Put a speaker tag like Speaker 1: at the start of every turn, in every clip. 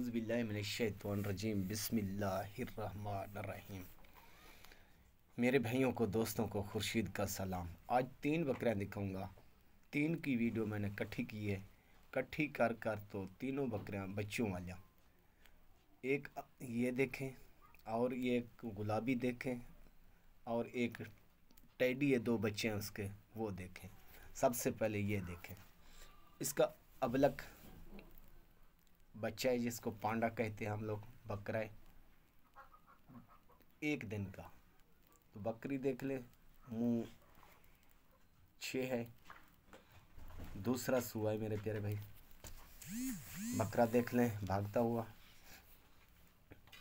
Speaker 1: औज़ुबिल्लाहिमिनश्शैतानिर्रजीम बिस्मिल्लाहिर्रहमानिर्रहीम। मेरे भाइयों को, दोस्तों को खुर्शीद का सलाम। आज 3 बकरियां दिखाऊंगा। 3 की वीडियो मैंने इकट्ठी की है। इकट्ठी कर तो तीनों बकरियां बच्चों वालियाँ। एक ये देखें, और ये एक गुलाबी देखें, और एक टैडी है, 2 बच्चे हैं उसके, वो देखें। सबसे पहले ये देखें, इसका अबलक बच्चा है जिसको पांडा कहते हैं हम लोग। बकरा है 1 दिन का। तो बकरी देख ले, मुंह 6 है। दूसरा सुआ है मेरे प्यारे भाई। बकरा देख लें भागता हुआ।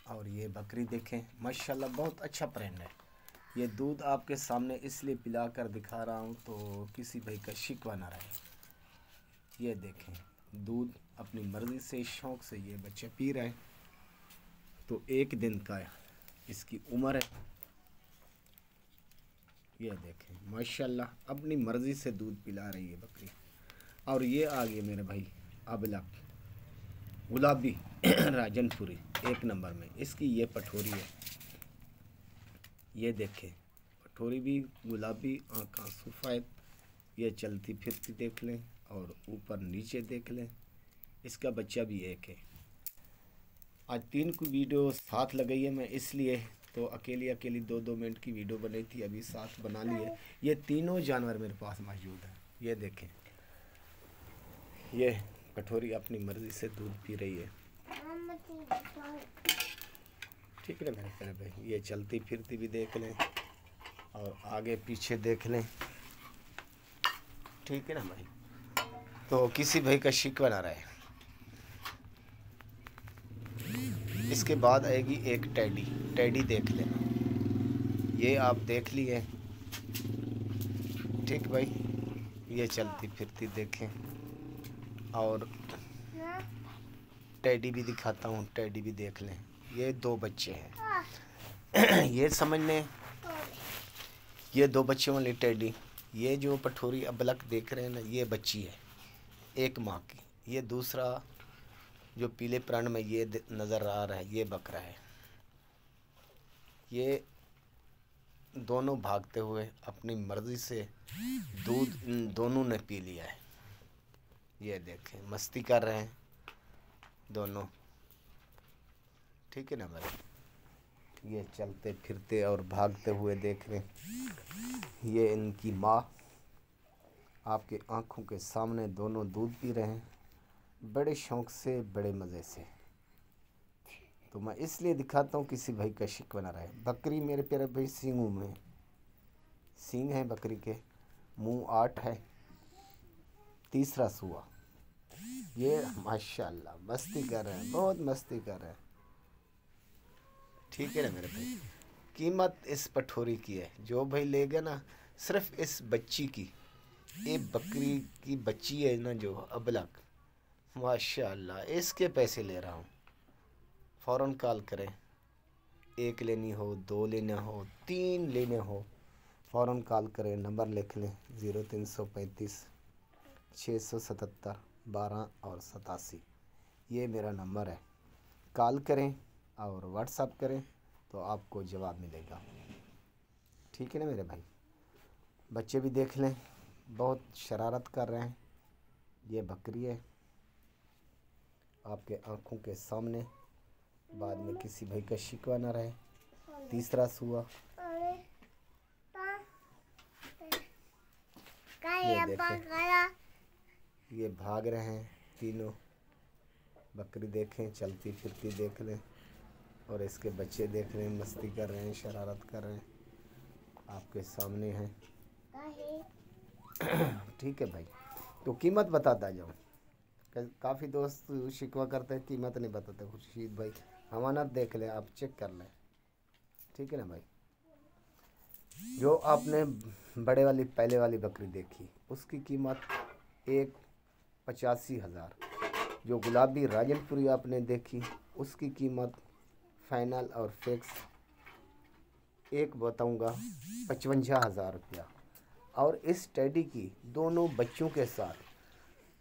Speaker 1: और ये बकरी देखें, माशाल्लाह बहुत अच्छा प्रेम है। ये दूध आपके सामने इसलिए पिला कर दिखा रहा हूँ तो किसी भाई का शिकवा ना रहे। ये देखें, दूध अपनी मर्ज़ी से, शौक़ से ये बच्चे पी रहे हैं। तो 1 दिन का इसकी उम्र है। ये देखें माशाल्लाह अपनी मर्ज़ी से दूध पिला रही है बकरी। और ये आ गए मेरे भाई अबलक गुलाबी राजनपुरी 1 नंबर में। इसकी ये पठोरी है। ये देखें, पठोरी भी गुलाबी, आँखें सफ़ेद। ये चलती फिरती देख लें, और ऊपर नीचे देख लें। इसका बच्चा भी 1 है। आज 3 की वीडियो साथ लगाई है मैं, इसलिए तो अकेली 2-2 मिनट की वीडियो बनाई थी, अभी साथ बना ली है। ये तीनों जानवर मेरे पास मौजूद हैं। ये देखें, ये कटोरी अपनी मर्ज़ी से दूध पी रही है। ठीक है ना मेरे प्यारे भाई। ये चलती फिरती भी देख लें, और आगे पीछे देख लें। ठीक है ना भाई, तो किसी भाई का शिकवा ना रहे। इसके बाद आएगी एक टैडी देख लेना। ये आप देख लिए, ठीक भाई। ये चलती फिरती देखें, और टैडी भी दिखाता हूँ, टैडी भी देख लें। ये 2 बच्चे हैं। ये समझ लें, ये 2 बच्चों वाली टैडी। ये जो पठोरी अबलक देख रहे हैं ना, ये बच्ची है 1 माह की। ये दूसरा जो पीले प्राण में ये नज़र आ रहा है, ये बकरा है। ये दोनों भागते हुए अपनी मर्ज़ी से दूध इन दोनों ने पी लिया है। ये देखें, मस्ती कर रहे हैं दोनों। ठीक है ना भाई। ये चलते फिरते और भागते हुए देख रहे हैं। ये इनकी माँ आपके आँखों के सामने दोनों दूध पी रहे हैं, बड़े शौक़ से, बड़े मज़े से। तो मैं इसलिए दिखाता हूँ किसी भाई का शिकवा ना रहे। बकरी मेरे प्यारे भाई सींगों में सींग है बकरी के, मुंह 8 है। तीसरा सुआ। ये माशाल्लाह मस्ती कर रहे हैं, बहुत मस्ती कर रहे हैं। ठीक है ना मेरे भाई। कीमत इस पठोरी की है, जो भाई लेगा ना, सिर्फ इस बच्ची की, ये बकरी की बच्ची है ना जो अबलक, माशाल्लाह इसके पैसे ले रहा हूँ। फ़ौरन कॉल करें। 1 लेनी हो, 2 लेना हो, 3 लेने हो, फ़ौरन कॉल करें। नंबर लिख लें 0335 677 12 और 87। ये मेरा नंबर है। कॉल करें और व्हाट्सअप करें तो आपको जवाब मिलेगा। ठीक है ना मेरे भाई। बच्चे भी देख लें, बहुत शरारत कर रहे हैं। ये बकरी है आपके आँखों के सामने, बाद में किसी भाई का शिकवा ना रहे। तीसरा सुआ। ये देखें, ये भाग रहे हैं तीनों। बकरी देखें, चलती फिरती देख लें, और इसके बच्चे देख रहे हैं, मस्ती कर रहे हैं, शरारत कर रहे हैं, आपके सामने हैं। ठीक है भाई। तो कीमत बताता जाऊँ। काफ़ी दोस्त शिकवा करते हैं, कीमत नहीं बताते। खुर्शीद भाई अमानत देख लें, आप चेक कर लें। ठीक है ना भाई। जो आपने बड़े वाली पहले वाली बकरी देखी, उसकी कीमत 1,85,000। जो गुलाबी राजनपुरी आपने देखी, उसकी कीमत फाइनल और फिक्स एक बताऊंगा 55,000 रुपया। और इस टैडी की दोनों बच्चों के साथ,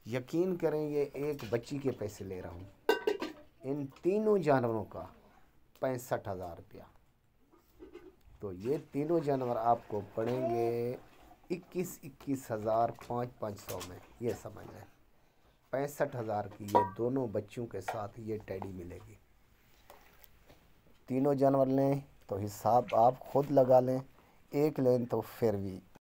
Speaker 1: यकीन करें, ये एक बच्ची के पैसे ले रहा हूँ। इन तीनों जानवरों का 65,000 रुपया। तो ये तीनों जानवर आपको पड़ेंगे 21,000 500 में। ये समझ लें 65,000 की ये दोनों बच्चों के साथ ये टेडी मिलेगी। तीनों जानवर लें तो हिसाब आप खुद लगा लें, एक लें तो फिर भी